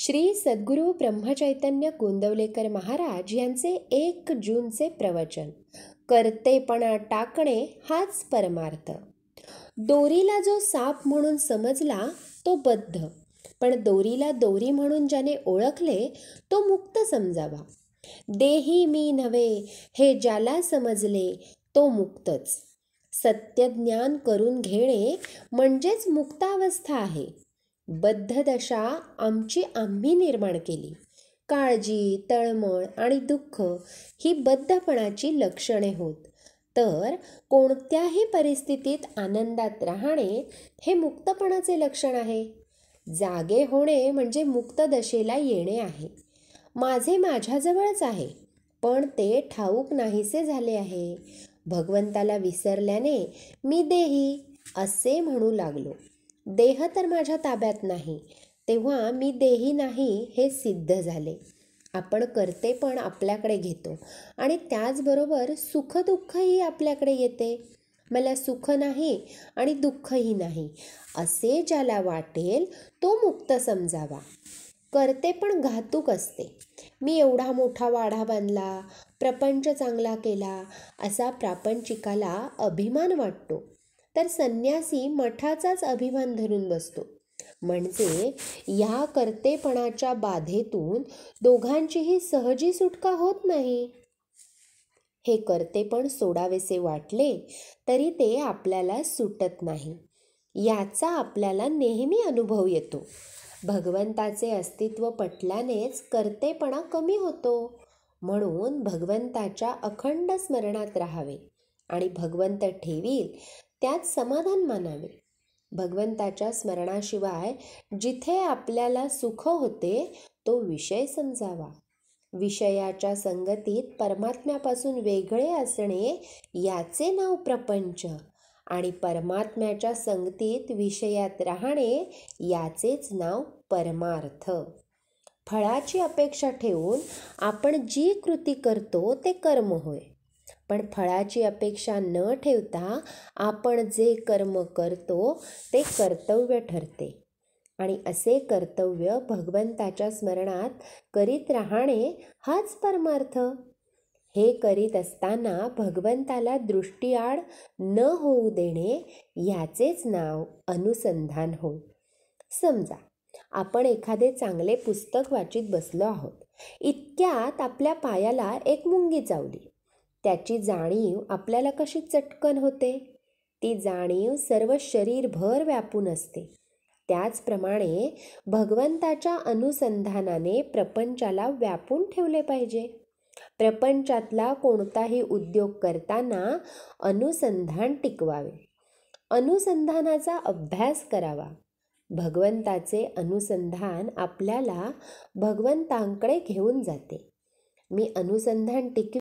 श्री सद्गुरू ब्रह्मचैतन्य गोंदवलेकर महाराज यांचे 1 जूनचे प्रवचन. कर्तेपणा टाकणे हाच परमार्थ. दोरीला जो साप म्हणून समजला तो बद्ध, पण दोरीला दोरी म्हणून ज्याने ओळखले तो मुक्त समजावा. देही मी नव्हे हे ज्याला समजले तो मुक्तच. सत्यज्ञान करून घेणे म्हणजेच मुक्तावस्था आहे. बद्ध दशा आम्ही निर्माण केली. काळजी, तळमळ आणि दुःख ही बद्धपणाची लक्षणे होत. तर कोणत्याही परिस्थितीत आनंदात राहणे हे मुक्तपणाचे लक्षण आहे. जागे होणे म्हणजे मुक्त दशेला येणे आहे. माझे माझ्याजवळच आहे, पण ते ठाऊक नाहीसे झाले आहे. भगवंताला विसरल्याने मी देही असे म्हणू लागलो. देह तर माझ्या ताब्यात नाही, तेव्हा मी देही नाही हे सिद्ध झाले. आपण कर्तेपण आपल्याकडे घेतो आणि त्याचबरोबर सुखदुःखही आपल्याकडे येते. मला सुख नाही आणि दुःखही नाही असे ज्याला वाटेल तो मुक्त समजावा. कर्तेपण घातक असते. मी एवढा मोठा वाडा बांधला, प्रपंच चांगला केला असा प्रापंचिकाला अभिमान वाटतो, तर संन्यासी मठाचाच अभिमान धरून बसतो. म्हणजे या कर्तेपणाच्या बाधेतून दोघांचीही सहजी सुटका होत नाही. हे कर्तेपण सोडावेसे वाटले तरी ते आपल्याला सुटत नाही. याचा आपल्याला नेहमी अनुभव येतो. भगवंताचे अस्तित्व पटल्यानेच कर्तेपणा कमी होतो. म्हणून भगवंताच्या अखंड स्मरणात राहावे आणि भगवंत ठेवील त्यात समाधान मानावे. भगवंताच्या स्मरणाशिवाय जिथे आपल्याला सुख होते तो विषय समजावा. विषयाच्या संगतीत परमात्म्यापासून वेगळे असणे याचे नाव प्रपंच आणि परमात्म्याच्या संगतीत विषयात राहणे याचेच नाव परमार्थ. फळाची अपेक्षा ठेवून आपण जी कृती करतो ते कर्म होय, पण फळाची अपेक्षा न ठेवता आपण जे कर्म करतो ते कर्तव्य ठरते. आणि असे कर्तव्य भगवंताच्या स्मरणात करीत राहणे हाच परमार्थ. हे करीत असताना भगवंताला दृष्टीआड न होऊ देणे याचेच नाव अनुसंधान होय. समजा आपण एखादे चांगले पुस्तक वाचित बसलो आहोत. इतक्यात आपल्या पायाला एक मुंगी चावली. त्याची जाणीव आपल्याला कशी चटकन होते. ती जाणीव सर्व शरीरभर व्यापून असते. त्याचप्रमाणे भगवंताच्या अनुसंधानाने प्रपंचाला व्यापून ठेवले पाहिजे. प्रपंचातला कोणताही उद्योग करताना अनुसंधान टिकवावे. अनुसंधानाचा अभ्यास करावा. भगवंताचे अनुसंधान आपल्याला भगवंतांकडे घेऊन जाते. मी अनुसंधान